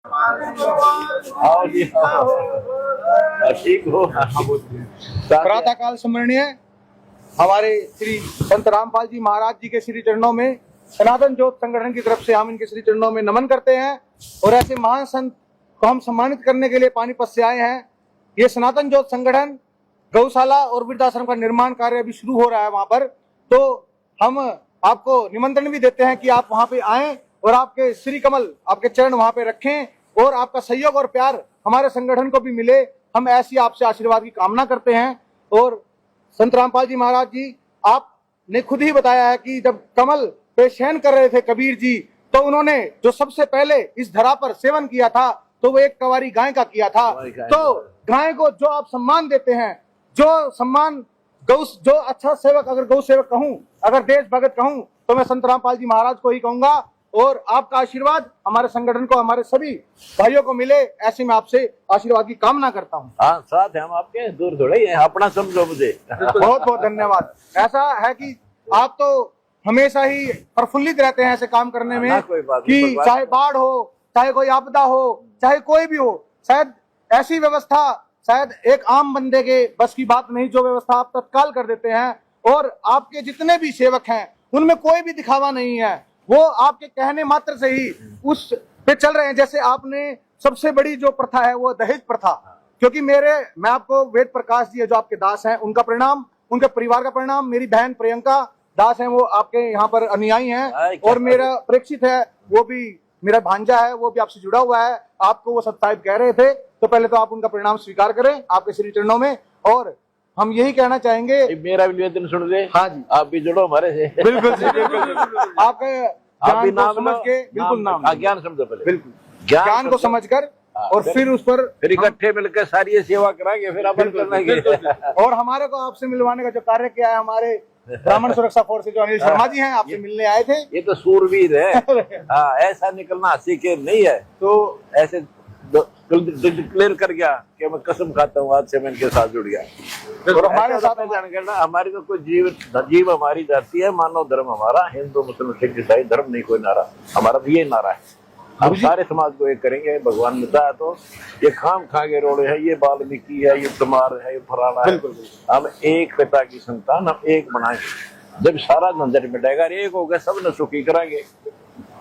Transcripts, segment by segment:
आओ जी, ठीक हो। प्रातः काल स्मरणीय हमारे श्री संत रामपाल जी महाराज जी के श्री चरणों में सनातन ज्योत संगठन की तरफ से हम इनके श्री चरणों में नमन करते हैं और ऐसे महान संत को हम सम्मानित करने के लिए पानीपत से आए हैं। ये सनातन ज्योत संगठन गौशाला और वृद्धाश्रम का निर्माण कार्य अभी शुरू हो रहा है वहां पर, तो हम आपको निमंत्रण भी देते हैं कि आप वहां पे आएं और आपके श्री कमल आपके चरण वहां पे रखें और आपका सहयोग और प्यार हमारे संगठन को भी मिले। हम ऐसी आपसे आशीर्वाद की कामना करते हैं। और संत रामपाल जी महाराज जी, आपने खुद ही बताया है कि जब कमल पे शयन कर रहे थे कबीर जी, तो उन्होंने जो सबसे पहले इस धरा पर सेवन किया था तो वो एक कवारी गाय का किया था। तो गाय को जो आप सम्मान देते हैं, जो सम्मान गौ, जो अच्छा सेवक, अगर गौ सेवक कहूं, अगर देश भगत कहूं, तो मैं संत रामपाल जी महाराज को ही कहूंगा। और आपका आशीर्वाद हमारे संगठन को, हमारे सभी भाइयों को मिले, ऐसे में आपसे आशीर्वाद की कामना करता हूं। हाँ, साथ है हम आपके, दूर थोड़े ही है, अपना समझो मुझे। बहुत बहुत धन्यवाद। ऐसा है कि आप तो हमेशा ही प्रफुल्लित रहते हैं ऐसे काम करने में कि चाहे बाढ़ हो, चाहे कोई आपदा हो, चाहे कोई भी हो, शायद ऐसी व्यवस्था शायद एक आम बंदे के बस की बात नहीं, जो व्यवस्था आप तत्काल कर देते हैं। और आपके जितने भी सेवक हैं उनमें कोई भी दिखावा नहीं है, वो आपके कहने मात्र से ही उस पे चल रहे हैं। जैसे आपने सबसे बड़ी जो प्रथा है वो दहेज प्रथा, क्योंकि मैं आपको वेद प्रकाश जी जो आपके दास हैं, उनका परिणाम, उनके परिवार का परिणाम, मेरी बहन प्रियंका दास हैं, वो आपके यहाँ पर अनुयायी हैं, और मेरा प्रेक्षित है, वो भी मेरा भांजा है, वो भी आपसे जुड़ा हुआ है। आपको वो सब साहिब कह रहे थे, तो पहले तो आप उनका परिणाम स्वीकार करें आपके श्री चरणों में। और हम यही कहना चाहेंगे, मेरा भी निवेदन सुन ले। हाँ जी, आप भी जुड़ो हमारे से। बिल्कुल जी, बिल्कुल। आपके ज्ञान को समझ के, बिल्कुल नाम ज्ञान समझो पहले, बिल्कुल ज्ञान को समझकर, और फिर उस पर फिर इकट्ठे मिलकर सारी सेवा कराएंगे, फिर अपन करेंगे। और हमारे को आपसे मिलवाने का जो कार्य किया है हमारे ब्राह्मण सुरक्षा फोर्स से जो अनिल शर्मा जी हैं, आपसे मिलने आए थे। ये तो सूरवीर है। हाँ, ऐसा निकलना हंसी के नहीं है, तो ऐसे डिक्लेयर कर गया कि मैं कसम खाता हूँ आज से मैं इनके साथ जुड़ गया। और हमारे साथ करना, हमारी तो कोई जीव हमारी धरती है, मानव धर्म हमारा, हिंदू मुस्लिम सिख ईसाई धर्म नहीं कोई नारा, हमारा तो ये नारा है। हम सारे समाज को एक करेंगे, भगवान ने चाहा तो। ये खाम खागे रोड़े है, ये वाल्मीकि है, ये तुम्हार है, ये फलाना है। हम एक पिता की संतान, हम एक बनाएंगे। जब सारा झंझट मिटेगा, एक हो गया, सब न सुखी कराएंगे,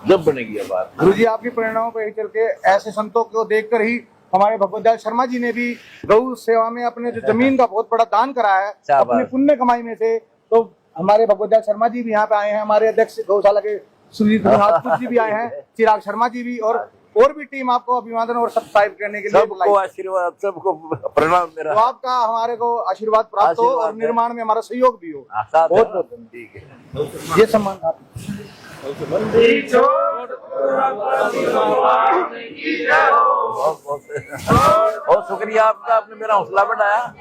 जब बनेगी ये बात। गुरु जी, आपकी प्रेरणाओं पर ही चल के ऐसे संतों को देखकर ही हमारे भगवत दयाल शर्मा जी ने भी गौ सेवा में अपने जो जमीन का बहुत बड़ा दान करा है अपने पुण्य कमाई में से। तो हमारे भगवत दयाल शर्मा जी भी यहाँ पे आए हैं, हमारे अध्यक्ष गौशाला के सुजीत राजपूत जी भी आए हैं, चिराग शर्मा जी भी, और भी टीम आपको अभिवादन और सब्सक्राइब करने के लिए सबको आशीर्वाद, सबको प्रणाम मेरा। तो आपका हमारे को आशीर्वाद प्राप्त हो और निर्माण में हमारा सहयोग भी हो। बहुत बहुत ठीक है, ये सम्मान आप। बहुत शुक्रिया आपका, आपने मेरा हौसला बढ़ाया।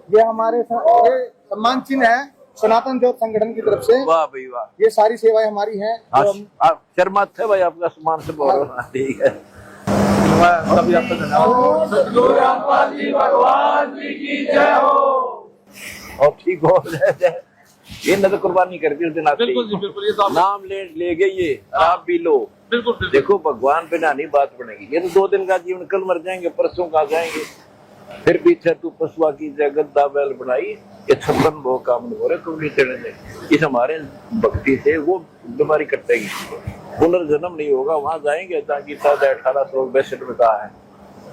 ये हमारे ये सम्मान चिन्ह है सनातन ज्योत संगठन की तरफ से। वाह भाई वाह, ये सारी सेवाएं हमारी हैं। आप शर्मा थे भाई, आपका सम्मान से बोल। ठीक है, सभी आपका धन्यवाद। सतगुरु रामपाल जी भगवान जी की जय हो। और ठीक हो जाए, ये न तो कुर्बानी कर दी उस दिन आते। बिल्कुल जी, बिल्कुल। ये तो नाम ले गए, ये आप भी लो। बिल्कुल। देखो भगवान पे ना नहीं बात बनेगी। ये तो 2 दिन का जीवन, कल मर जाएंगे, परसों का जाएंगे। फिर पीछे तू पशुआ की जगद्दा बैल बनाई, ये 56 भोग काम हो रहे तुम नहीं चढ़ने। इस हमारे भक्ति से वो बीमारी कटेगी, पुनर्जन्म नहीं होगा। वहां जाएंगे जहाँ गीता 1862 में कहा है,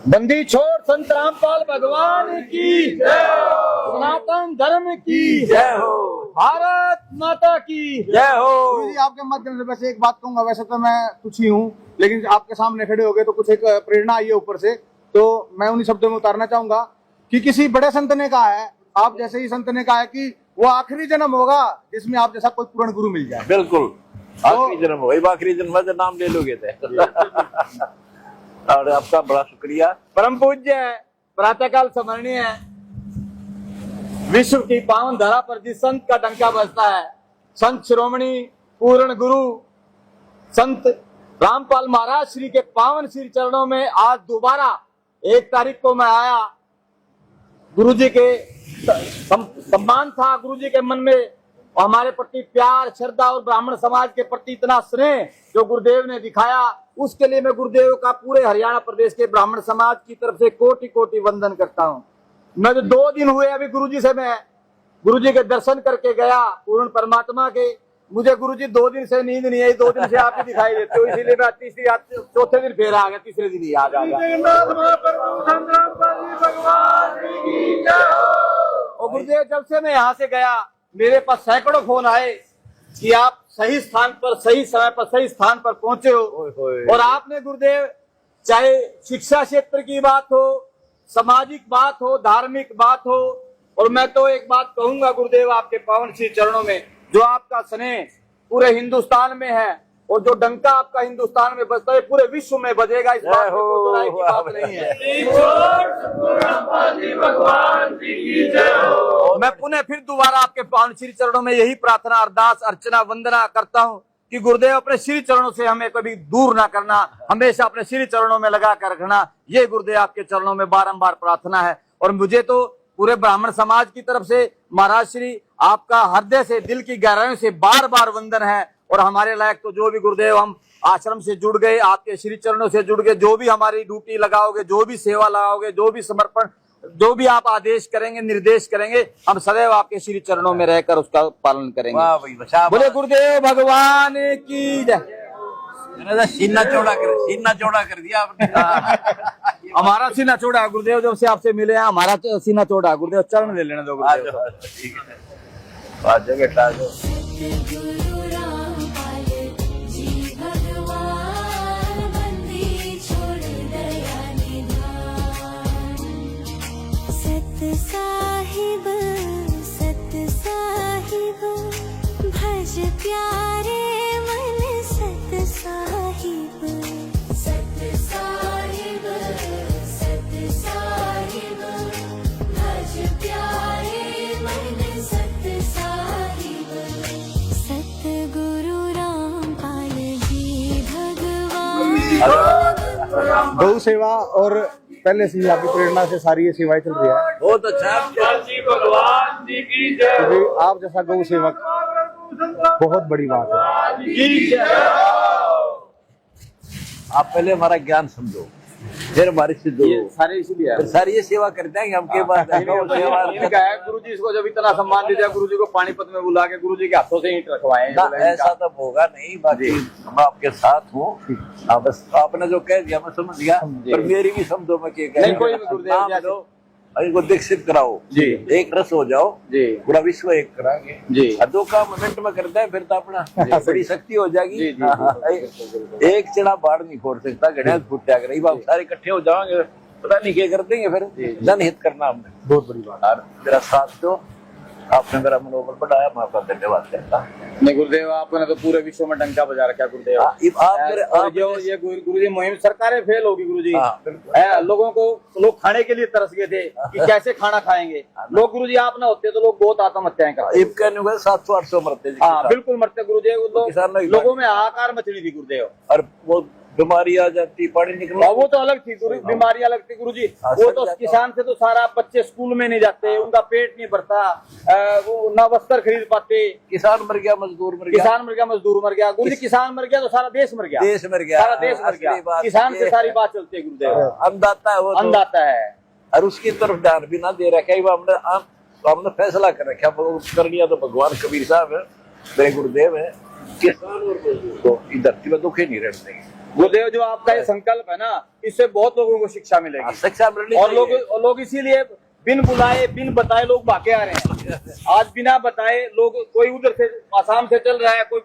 बंदी छोड़ संत रामपाल भगवान की जय हो, सनातन धर्म की जय हो, भारत माता की जय हो। गुरु जी, आपके माध्यम से वैसे एक बात कहूंगा, वैसे तो मैं तुच्छी हूँ, लेकिन आपके सामने खड़े हो गए तो कुछ एक प्रेरणा आई है ऊपर से, तो मैं उन्हीं शब्दों में उतारना चाहूंगा कि किसी बड़े संत ने कहा है, आप जैसे ही संत ने कहा है कि वो आखिरी जन्म होगा जिसमें आप जैसा कोई पूर्ण गुरु मिल जाए। बिल्कुल, आखिरी जन्म होगा, आखिरी जन्म में नाम ले लोगे थे। और आपका बड़ा शुक्रिया। परम पूज्य प्रातःकाल स्मरणीय विश्व की पावन धरा पर जिस संत का डंका बजता है, संत शिरोमणि पूर्ण गुरु संत रामपाल महाराज श्री के पावन श्री चरणों में आज दोबारा 1 तारीख को मैं आया। गुरु जी के सम्मान था, गुरु जी के मन में हमारे प्रति प्यार, श्रद्धा और ब्राह्मण समाज के प्रति इतना स्नेह जो गुरुदेव ने दिखाया, उसके लिए मैं गुरुदेव का पूरे हरियाणा प्रदेश के ब्राह्मण समाज की तरफ से कोटि कोटि वंदन करता हूँ। मैं जो 2 दिन हुए अभी गुरुजी से मैं गुरुजी के दर्शन करके गया पूर्ण परमात्मा के, मुझे गुरुजी 2 दिन से नींद नहीं आई, 2 दिन से आप ही दिखाई देते हो, इसीलिए मैं तीसरी चौथे दिन फिर आ गया, तीसरे दिन ही आ जाएगा। और गुरुदेव जब से मैं यहाँ से गया मेरे पास सैकड़ों फोन आए कि आप सही स्थान पर सही समय पर सही स्थान पर पहुंचे हो। और आपने गुरुदेव चाहे शिक्षा क्षेत्र की बात हो, सामाजिक बात हो, धार्मिक बात हो, और मैं तो एक बात कहूंगा गुरुदेव आपके पावन श्री चरणों में, जो आपका स्नेह पूरे हिंदुस्तान में है और जो डंका आपका हिंदुस्तान में बजता है पूरे विश्व में बजेगा, इस बात में कोई राय की बात नहीं है। मैं पुनः फिर दोबारा आपके पावन श्री चरणों में यही प्रार्थना, अरदास, अर्चना, वंदना करता हूँ कि गुरुदेव अपने श्री चरणों से हमें कभी दूर ना करना, हमेशा अपने श्री चरणों में लगा कर रखना, ये गुरुदेव आपके चरणों में बारंबार प्रार्थना है। और मुझे तो पूरे ब्राह्मण समाज की तरफ से महाराज श्री आपका हृदय से, दिल की गहराइयों से बार बार वंदन है। और हमारे लायक तो जो भी गुरुदेव हम आश्रम से जुड़ गए, आपके श्री चरणों से जुड़ गए, जो भी हमारी ड्यूटी लगाओगे, जो भी सेवा लगाओगे, जो भी समर्पण, जो भी आप आदेश करेंगे, निर्देश करेंगे, हम सदैव आपके श्री चरणों में रहकर उसका पालन करेंगे। बोले गुरुदेव भगवान की जय। सीना चौड़ा कर दिया आपने। हमारा सीना चौड़ा गुरुदेव, जब से आपसे मिले हैं हमारा सीना चौड़ा गुरुदेव, चरण ले लेने दो गुरुदेव। ठीक है, आ जाओ बेटा, आ जाओ। साहिब सत साहिब भज प्यारे मन सत साहिब, सत साहिब सत साहिब भज प्यारे मन सत साहिब, सतगुरु रामपाल जी भगवान। गौ सेवा और पहले से ही आपकी प्रेरणा से सारी ये सेवाएं चल रही है। बहुत अच्छा भगवान जी की जय। क्योंकि आप जैसा गौ सेवक बहुत बड़ी बात है। आप पहले हमारा ज्ञान समझो, फिर हमारी सिद्ध हो। सारे इसीलिए फिर सारी ये सेवा करते हैं हमके बाद। गुरु जी इसको जब इतना सम्मान दे दिया, गुरु जी को पानीपत में बुला के गुरु जी के हाथों से ईंट रखवाए। ऐसा तो होगा नहीं, बाकी हम आपके साथ हूँ। बस आपने जो कह दिया मैं समझ गया, पर मेरी भी समझो मैं क्या कोई भी गुरुदेव इनको दीक्षित कराओ जी, एक रस हो जाओ जी, पूरा विश्व एक करांगे जी। 2 काम मिनट में करता है फिर तो अपना बड़ी शक्ति हो जाएगी। एक चढ़ा बाढ़ नहीं फोड़ सकता, गणेश फूटा कर सारे इकट्ठे हो जाओगे, पता नहीं क्या कर देंगे। फिर जनहित करना हमने बहुत बड़ी बात। मेरा साथ दो, आपने मेरा मनोबल बढ़ाया, मैं आपका धन्यवाद करता नहीं गुरुदेव, आपने तो पूरे विश्व में डंका बजा रखा गुरुदेव। आप जो ये गुरुजी मुहिम सरकारें फेल होगी गुरुजी। लोगों को लोग खाने के लिए तरस गए थे कि कैसे खाना खाएंगे लोग। गुरुजी आप ना होते तो लोग बहुत आत्महत्याएं करते। 700-800 मरते। हाँ बिल्कुल मरते गुरुजी। लोगों में हाहाकार मचली थी गुरुदेव, और वो बीमारी आ जाती, पानी निकलना, वो तो अलग थी बीमारी अलग थी गुरुजी। वो तो किसान से तो सारा बच्चे स्कूल में नहीं जाते, उनका पेट नहीं भरता, वो ना वस्त्र खरीद पाते। किसान मर गया, मजदूर मर गया, किसान मर गया, मजदूर मर गया। गुरुजी किसान मर गया तो सारा देश मर गया, देश मर गया, सारा देश मर गया। किसान से सारी बात चलती है गुरुदेव। अंधाता है वो, अंधाता है, और उसकी तरफ ध्यान भी ना दे रखा है। हमने फैसला कर रखा कर लिया तो भगवान कबीर साहब है, मेरे गुरुदेव है, किसान और मजदूर को इस धरती में दुखे नहीं रहने देंगे। गुरुदेव जो आपका ये संकल्प है ना, इससे बहुत लोगों को शिक्षा मिलेगी, शिक्षा मिलनी। और लोग इसीलिए बिन बुलाए बिन बताए लोग भागे आ रहे हैं। आज बिना बताए लोग, कोई उधर से आसाम से चल रहा है, कोई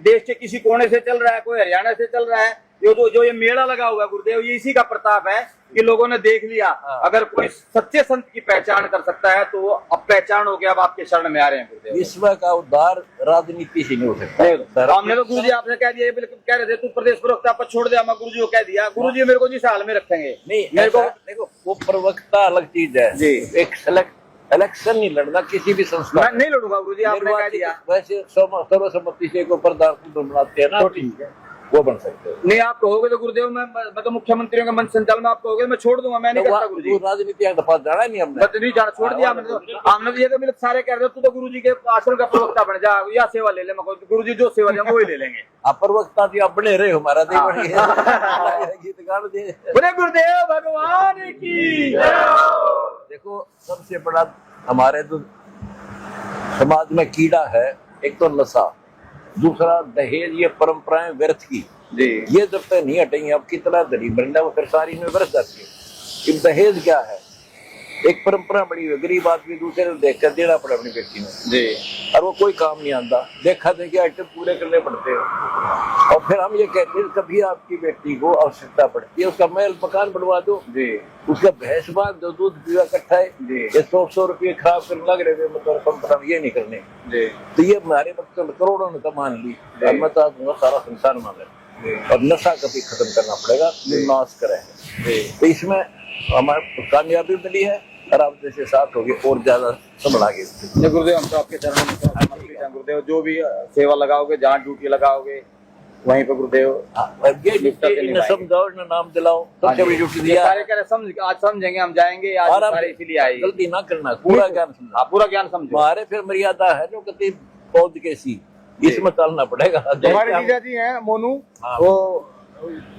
देश के किसी कोने से चल रहा है, कोई हरियाणा से चल रहा है। जो ये मेला लगा हुआ है गुरुदेव, ये इसी का प्रताप है कि लोगों ने देख लिया। अगर कोई सच्चे संत की पहचान कर सकता है तो वो अब पहचान हो गया, अब आपके शरण में आ रहे हैं गुरुदेव। विश्व का उद्धार राजनीति से नहीं हो सकता। हमने तो गुरुजी आपने कह दिया, बिल्कुल कह रहे थे तू प्रदेश प्रवक्ता पर छोड़ दिया, मैं गुरुजी को कह दिया, गुरुजी मेरे को जिस हाल में रखेंगे। नहीं मेरे को देखो, वो प्रवक्ता अलग चीज है जी। एक इलेक्शन नहीं लड़ना किसी भी संस्था। मैं नहीं लड़ूंगा गुरुजी, आपने कह दिया। वैसे सर्वसम्मति से को प्रधान बनाते हैं ना, ठीक है। वो बन सकते हो। नहीं आप कहोगे तो गुरुदेव मैं तो मुख्यमंत्रियों का मंच संचालन आप कहोगे मैं छोड़ दूंगा, मैं नहीं करता गुरु जी। राजनीति के पास जाना नहीं हमने, बस नहीं जाना, छोड़ दिया हमने तो। हमने तो ये तो मिलत सारे कह रहे तू तो गुरु जी के आश्रम का प्रवक्ता बन जा, या सेवा ले ले, गुरु जी जो सेवा देंगे वही ले लेंगे। आप प्रवक्ता जी आप बने रहे हो, हमारा तो गीत गान दे। बोले गुरुदेव भगवान की जय हो। देखो सबसे बड़ा हमारे तो समाज में कीड़ा है, एक तो नशा, दूसरा दहेज, ये परंपराएं व्यर्थ की जी। ये जब तक नहीं हटेंगे, अब कितना दरी बंडा वो फिर सारी में बरस जाती है। कि दहेज क्या है, एक परंपरा बड़ी है, गरीब आदमी दूसरे को देख कर देना पड़ा अपनी बेटी में जी, और वो कोई काम नहीं आता, देखा देखिए आइटम पूरे करने पड़ते हैं। और फिर हम ये कहते हैं कभी आपकी बेटी को आवश्यकता पड़ती है उसका महल मकान बनवा दो जी, उसका भैंस बांध दो, दूध पीवा इकट्ठा है जी, ये 100 रुपये खराब करने लग रहे थे, मतलब परंपरा ये नहीं करने जी। तो ये हमारे मतलब करोड़ों ने तो मान ली, मैं तो दूंगा सारा संसार मान ले, और नशा कभी खत्म करना पड़ेगा, नाश करें। तो इसमें हमारे कामयाबी मिली है और आप जैसे साथ होगी और ज्यादा संभला गए। गुरुदेव हम तो आपके चरणों में समर्पित हैं गुरुदेव, जो भी सेवा लगाओगे, जहाँ ड्यूटी लगाओगे वहीं पे गुरुदेव समझाओ, नाम दिलाओ, सबसे बड़ी ड्यूटी दिया। सारे कह रहे समझ, आज समझेंगे, हम जाएंगे आज, सारे इसीलिए आए। गलती ना करना, पूरा ज्ञान समझा, आप पूरा ज्ञान समझो। हमारे फिर मर्यादा है जो कति पौध के सी, इसमें चलना पड़ेगा। हमारे जीजा जी हैं मोनू,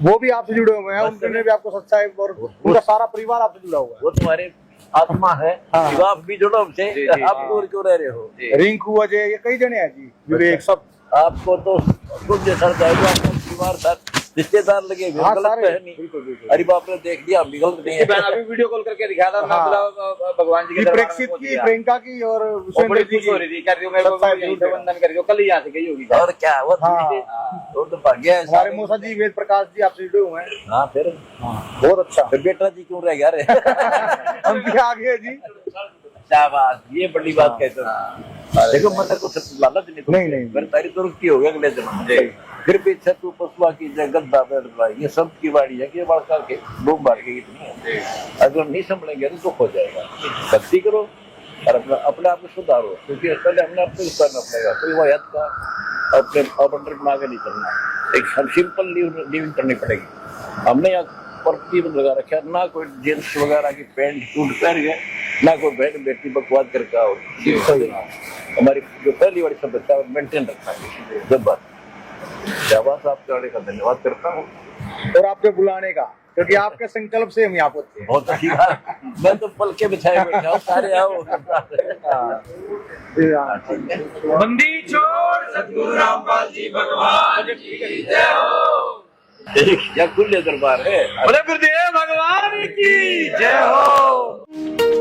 वो भी आपसे जुड़े हुए हैं, उनने भी आपको सच्चाई और उनका सारा परिवार आपसे जुड़ा हुआ है। वो तुम्हारे आत्मा है, आप भी जुड़ो हमसे, आप दूर क्यों रह रहे हो। रिंकू, अजय, ये कई जने हैं जी, विवेक, सब आपको तो खुद जैसा जाएगा, आपको परिवार साथ रिश्तेदार लगे, हाँ, गलत सारे, है नहीं। अरे बाप ने देख लिया, हम भी गलत नहीं है। अभी वीडियो कॉल करके दिखाया था, मैं बोला भगवान जी के प्रेक्षित की, प्रियंका की और बड़ी खुश हो रही थी, कह रही हूँ वंदन कर रही हूँ, कल ही यहाँ से गई होगी। और क्या वो तो भाग्य है। हमारे मौसा जी वेद प्रकाश जी आपसे जुड़े हुए हैं। हाँ फिर बहुत अच्छा। फिर बेटा जी क्यों रह गया रे। हम भी आगे हैं जी। शाबाश, ये बड़ी बात कहते हैं। देखो मतलब कुछ लालच नहीं, फिर तारी दुरुस्ती हो गया अगले जमाने। फिर भी छतु पशुआ की जगत ये सब की बाड़ी है कि बड़का के बूम बाढ़ के इतनी है, अगर नहीं संभलेंगे तो दुख हो जाएगा। भक्ति करो और अपने आप को सुधारो, क्योंकि पहले हमने अपने करना पड़ेगा, कोई वायद का अपने अपने दिमाग नहीं करना, एक सिंपल लिविंग करनी पड़ेगी। हमने यहाँ प्रतिबंध लगा रखा, ना कोई जींस वगैरह की पैंट सूट पहन गए, ना कोई बहन बेटी बकवाद करके आओ। हमारी जो पहली वाली सभ्यता मेंटेन रखा है। जब बात शाबाश, आपके आने का धन्यवाद करता हूँ और आपके बुलाने का, क्योंकि आपके संकल्प से हम यहाँ पहुंचे हैं। बहुत अच्छी बात। मैं तो पल के बिछाए बैठा हूँ, सारे आओ। बंदी छोड़ सतगुरु रामपाल जी भगवान की जय हो। या खुले दरबार है। बोले गुरुदेव भगवान की जय हो।